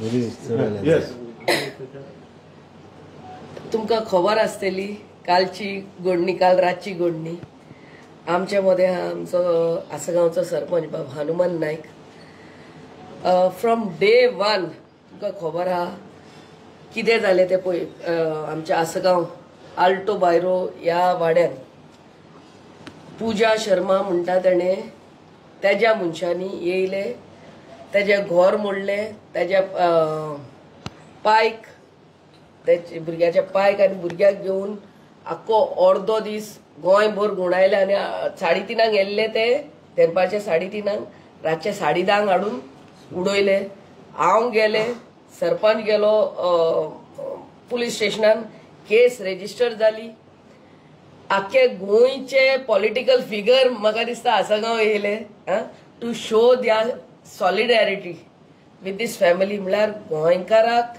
Yes. तुमका खबर आसतली कालची घडणी, काल रातची घडणी. आमच्या मध्ये आमचो आसगांवचो सरपंच बाब हनुमान नायक. फ्रॉम डे वन तुमका खबर आहा कितें जालें तें पळय. आमच्या आसगांव आल्टो बायरो ह्या वाड्यान पूजा शर्मा म्हणटा तेणे तेज्या मनशांनी येयले, तेजें घर मोडलें, तेज्या पायक, तेच्या भुरग्याच्या पायक आनी भुरग्याक घेवन आख्खो अर्दो दीस गोंयभर घुंवडायले आनी 3:30 गेल्ले ते दनपारचे 3:30 रातचे 10:30 हाडून उडयले. हांव गेले, सरपंच गेलो पुलीस स्टेशनान, केस रेजिस्टर जाली. आख्खे गोंयचे पॉलिटिकल फिगर म्हाका दिसता आसगांव येयले टू शो द्या सॉलिडॅरिटी विथ दीस फॅमिली. म्हळ्यार गोंयकाराक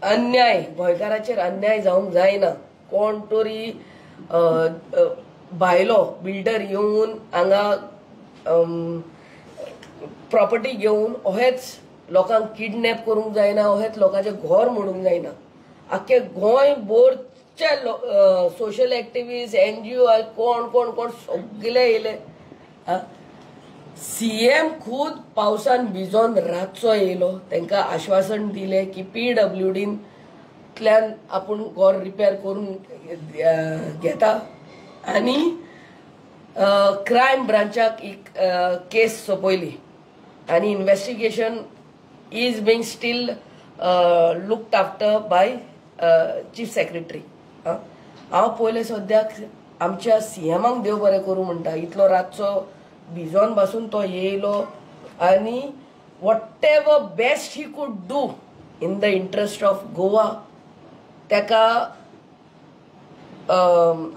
अन्याय, गोंयकाराचेर अन्याय जावंक जायना. कोण तरी भायलो बिल्डर येवन हांगा प्रॉपर्टी घेवन अहेच लोकांक किडनॅप करूंक जायना, अहेच लोकांचे घर मोडूंक जायना. आख्खे गोंयभरचे सोशल एक्टिविस्ट, NGO कोण कोण कोण सगळे येयले. CM खुद पावसान भिजोन रातचो येयलो. तांकां आश्वासन दिलें की PWDंतल्यान आपूण घर रिपेर करून घेता. आनी क्रायम ब्रांचाक एक केस सोपयली आनी investigation is being steel looked after by chief secretary. हांव पयले सद्याक आमच्या CMाक देव बरें करूं म्हणटा. इतलो रातचो भिजोन पासून तो येयलो आनी what ever best he could do in the interest of Goa तेका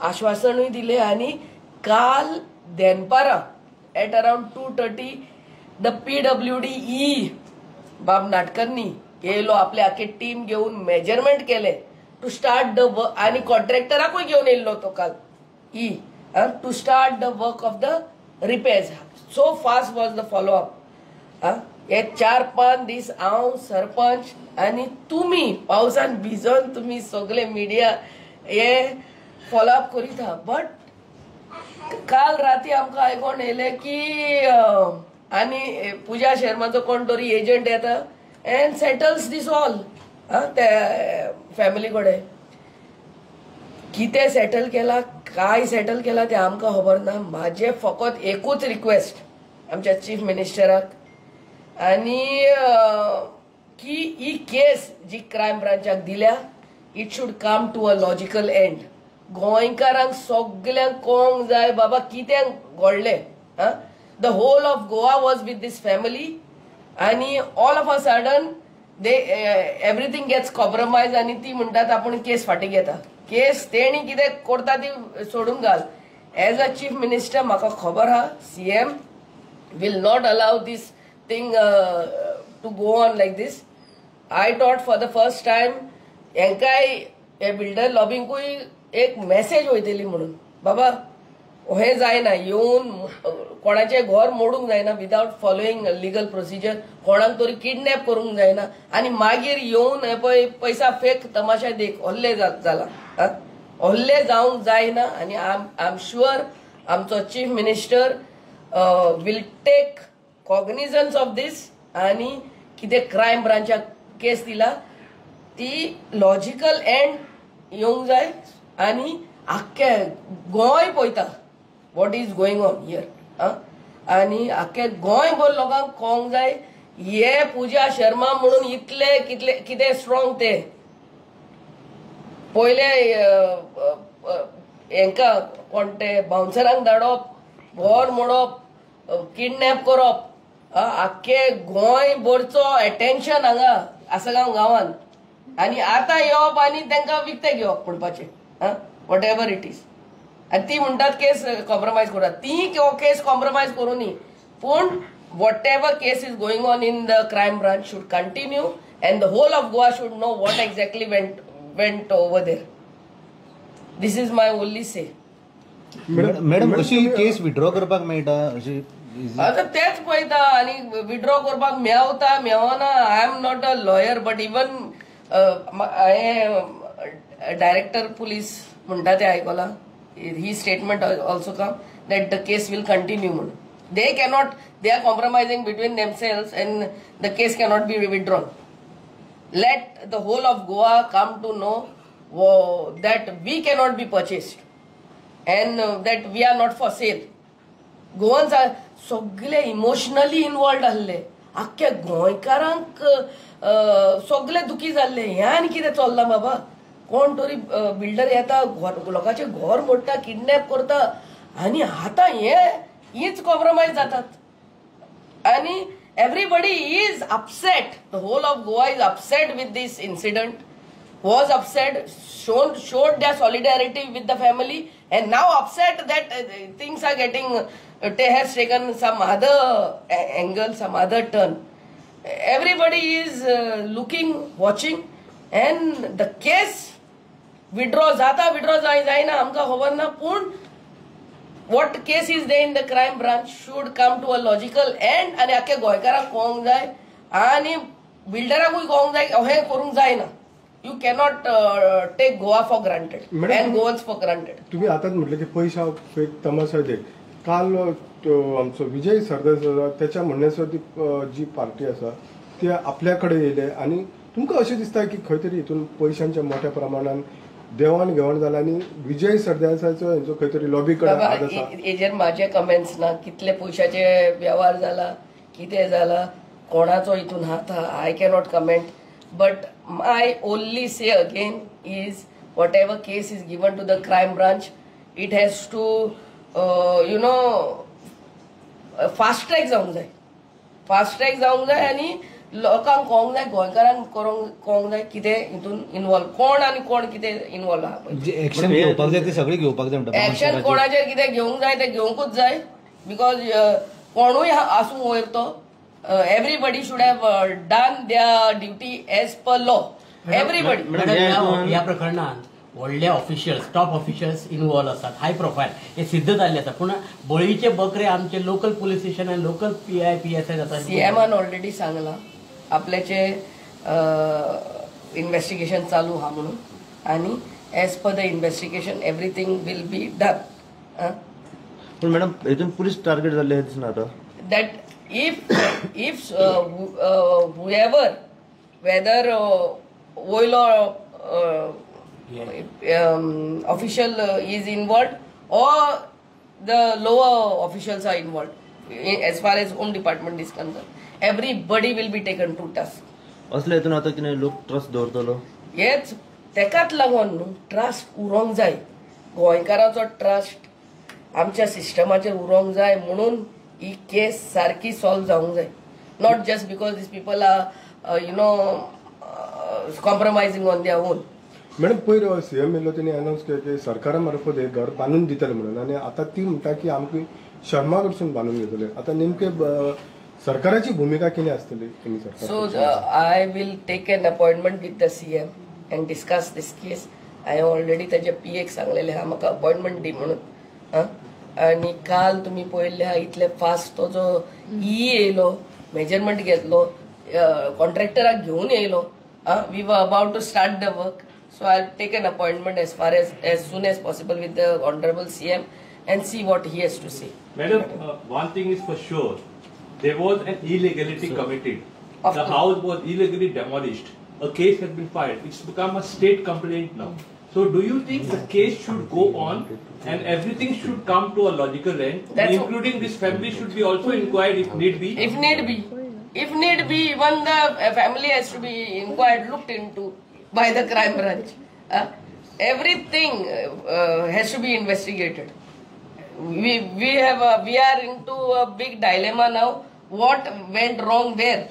आश्वासनूय दिलें. आनी काल दनपारां एट अराउंड 2:30 द PWD बाब नाटकर्नी येयलो. आपले आख्खे टीम घेवन मेजरमेंट केले टू स्टार्ट द वर्क. आनी कॉन्ट्रॅक्टराकूय घेवन येयल्लो तो काल to start the work of the repairs. So fast was the follow up. हे 4-5 दीस हांव सरपंच आनी तुमी पावसान भिजोन तुमी सगळे मिडिया हे फॉलोअप करीत आहा. बट काल राती आमकां आयकोन येयलें की आनी पूजा शर्माचो कोण तरी एजंट येता अँड सेटल्स दीस ऑल. ते फॅमिली कडेन कितें सेटल केला, काय सेटल केला ते आमकां खबर ना. म्हाजे फकत एकूच रिक्वेस्ट आमच्या चीफ मिनिस्टराक आनी की ही केस जी क्रायम ब्रांचाक दिल्या it should come to a logical end. गोंयकारांक सगळ्यांक कळोंक जाय बाबा कितें घडलें. The whole of Goa was with this family आनी all of a sudden they everything gets compromise आनी ती म्हणटात आपूण केस फाटीं घेता. केस तेणी कितें करता ती सोडून घाल. एज अ चीफ मिनिस्टर म्हाका खबर आहा CM will not allow this thing to go on like this. I thought for the first time हेंकाय हे बिल्डर लॉबिंगूय एक मेसेज वयतली म्हणून बाबा हें जायना, येवन कोणाचें घर मोडूंक जायना विदाउट फॉलोईंग लिगल प्रोसिजर, कोणाक तरी किडनॅप करूंक जायना आनी मागीर येवन हे पळय पैसा फेक तमाशा देख हल्ले जाला. हल्ले जावंक जायना आनी आय एम शुअर आमचो chief minister will take cognizance of this आनी कितें क्रायम ब्रांचाक केस दिला ती लॉजिकल एंड येवंक जाय आनी आख्खे गोंय पळयता what is going on here. आनी आख्खे गोंयभर लोकांक कळोंक जाय हे पूजा शर्मा म्हणून इतले कितें स्ट्रॉंग ते. पयले हेंकां कोण ते बाउन्सरांक धाडप, घर मोडप, किडनॅप करप, आख्खे गोंयभरचो एटेन्शन हांगा आसगांव गांवांत. आनी आतां येवप आनी तांकां विकतें घेवप म्हणपाचें वॉट एवर इट इज. आनी ती म्हणटात केस कॉम्प्रोमायज करतात. ती केस कॉम्प्रोमायज करूं न्ही पूण whatever case is going on in the crime branch should continue and the whole of Goa should know what exactly went over there. This is my only say. Madam अशी case withdraw करपाक मेळटा अशी आता तेच पळयता आनी withdraw करपाक मेळता मेळना. I am not a lawyer but even हांवें डायरेक्टर पुलीस म्हणटा ते आयकलां. ही statement also come that the case will continue म्हणून. They cannot, they are compromising between themselves and the case cannot be withdrawn. Let the whole of Goa come to know that we cannot be purchased and that we are not for sale. Goans are सगळे emotionally involved आसले. आख्ख्या गोंयकारांक सगळे दुखी जाल्ले. हें आनी कितें चल्लां बाबा. कोण तरी बिल्डर येता, लोकांचे घर मोडटा, किडनॅप करता आनी आतां हीच कॉम्प्रोमायज जातात. आनी everybody is upset. The whole of Goa is upset with this incident, was upset, showed their solidarity with the family, and now upset that things are getting, has taken some other angle, some other turn. Everybody is looking, watching, and the case withdraw जायना आमकां खबर ना. पूण what case is there in the crime branch should come to a logical end आणि आख्या गोंयकारांक कळोंक जाय आनी बिल्डरांकूय कळोंक जाय अहें करूंक जायना. You cannot take Goa for granted and Goans for granted. तुम्ही आताच म्हटलं की पैसा फेक तमाशा दे. काल आमचो विजय सरदेसाय त्याच्या म्हणण्यासर जी पार्टी आसा ती आपल्याकडे येयले आणि तुमकां अशें दिसता की खंय तरी हितून पयशांच्या मोठ्या प्रमाणात देवाण घेवाण जाला आणि विजय सरदेसायचो हेंचो खंय तरी लॉबी कडेन हेजेर म्हाजे कमेंट्स ना. कितले पयशाचे व्यवहार जाला, कितें जाला, कोणाचो हितून हात हा, I cannot comment. But my only say again is whatever case is given to the crime branch, it has to you know fast track जावंक जाय. फास्ट ट्रॅक जावंक जाय आनी लोकांक कळोंक जाय, गोंयकारांक कळोंक जाय कितें हितून इन्वॉल्व कोण आनी कोण कितें इन्वॉल्व आहा. एक्शन घेवपाक जाय ती सगळी घेवपाक जाय. एक्शन कोणाचेर कितें घेवंक जाय तें घेवंकूच जाय. बिकॉज कोणूय आसूं वयर तो everybody should have done their duty as per law. Everybody. ह्या प्रकरणात व्हडले ऑफिशियल्स, टॉप ऑफिशियल्स इन्वॉल्व असतात, हाय प्रोफायल, हे सिद्ध जाल्ले आसा. पूण बळीचे बकरे आमचे लोकल पुलीस स्टेशन आनी लोकल PI PSI जाता. सीएमान ऑलरेडी सांगलां आपल्याचे इन्व्हेस्टिगेशन चालू आहा म्हणून आनी as per the investigation everything will be done. पण मॅडम हितून पुलीस टार्गेट जाल्ले दिसना आता. दॅट इफ whoever, whether वयलो official is involved or the lower officials are involved as far as home department is concerned, everybody will be taken to task. असले हितून आता कितें लोक ट्रस्ट दवरतलो. हेच तेकाच लागून न्हू ट्रस्ट उरोंक जाय. गोंयकारांचो ट्रस्ट आमच्या सिस्टमाचेर उरोंक जाय म्हणून ही केस सारकी सॉल्व जावंक जाय. Not just because these people are you know compromising on their own. Madam पयर सीएम येयलो तेणी अनाउन्स केलें की सरकारा मार्फत एक घर बांदून दितले म्हणून आनी आतां ती म्हणटा की आमकां शर्मा कडसून बांदून घेतले. आतां नेमके सरकाराची भूमिका कितें आसतली तुमी सरकार? So I will take an appointment with the CM and discuss this case. हांवें ऑलरेडी ताच्या PAक सांगलेलें आहा म्हाका अपॉइंटमेंट दी म्हणून. आनी काल तुमी पळयल्ले आहा इतले फास्ट तो जो येयलो, मेजरमेंट घेतलो, कॉन्ट्रॅक्टराक घेवन येयलो. We were about to start the work. So I'll take an appointment as soon as possible with the Honorable CM and see what he has to say. Madam, one thing is for sure, there was an illegality committed. The house was illegally demolished. A case has been filed. It's become a state complaint now. So do you think the case should go on and everything should come to a logical end, including this family should be also inquired if need be? If need be. If need be, even the family has to be inquired, looked into by the crime branch. Everything has to be investigated. We are into a big dilemma now. What went wrong where,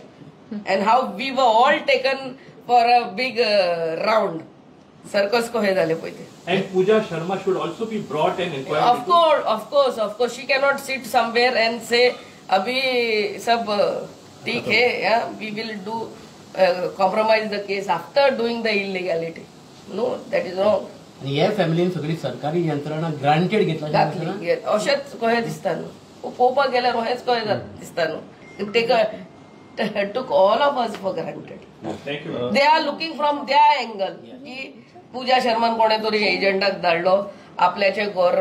and how we were all taken for a big round. Circus ko he dale poite. And Pooja Sharma should also be brought and inquired. Of course. She cannot sit somewhere and say, "Abhi sab theek hai." Yeah, we will do. Compromise the case after doing the illegality. No, that is wrong. आणि या फॅमिलीन सगळी सरकारी यंत्रणा granted घेतला अशेंच कशें दिसता न्हू. पळोवपाक गेल्यार हेच कळटा दिसता न्हू ते टूक all of us for granted. Thank you. They are looking from त्या एंगल की पूजा शर्मान कोणे तरी एजंटाक धाडलो आपल्याचे घर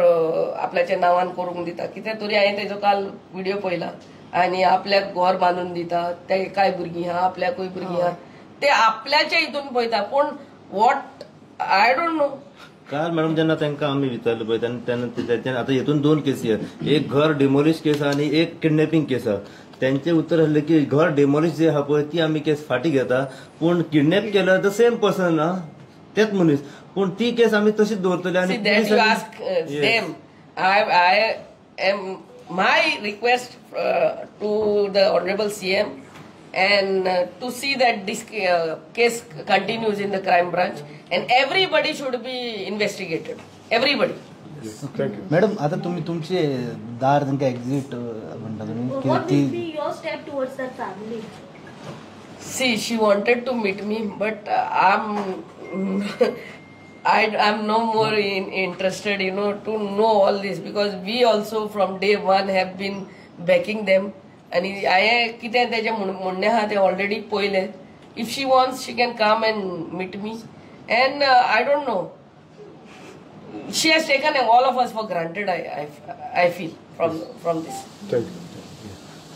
आपल्याच्या नावान करूंक दिता कितें तरी हांवें तेजो काल व्हिडिओ पळयला आनी आपल्याक घर बांदून दिता ते काय भुरगीं आहा आपल्याकूय भुरगीं आहा ते आपल्याच्या हितून पळयता पूण वॉट आय डोंट नो. काल मॅडम जेन्ना तांकां आमी विचारले पळय तेन्ना आता हेतून 2 केसी आहेत, एक घर डिमोलिश केस आनी एक किडनॅपिंग केस आहा. त्यांचे उत्तर आसलें की घर डिमोलिश जे आहा पळय ती आमी केस फाटी घेता पूण किडनॅप केलं तर सेम पर्सन ना तेच मनीस पूण ती केस आमी तशीच दवरतले आनी I am my request to the Honorable CM and to see that this case continues in the crime branch and everybody should be investigated. Everybody. Thank you. Madam आता तुम्ही तुमचे दार तांकां एक्झिट म्हणटा What तुम्ही will ती be your step towards that family? See, she wanted to meet me, but I'm no more interested, to know all this because we also from day one have been backing them. And I कितें तेजे म्हणणें आहा ते already पळयले. If she wants, she can come and meet me. And I don't know. She has taken all of us for granted. I feel from this. Thank you.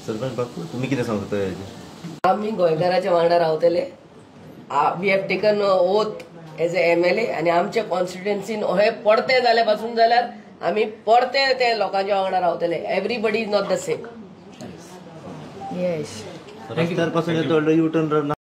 Sarpanch Bapu तुम्ही कितें सांगता हेजेर? आम्ही गोंयकाराच्या वांगडा रावतले. We have taken oath as a MLA आणि आमच्या कॉन्स्टिट्युएन्सीन हे पडते जाल्या पासून जाल्यार आम्ही पडते ते लोकांच्या वांगडा रावतले. Everybody is not the same. Yes. रस्त्यार पासून येतो यू टर्न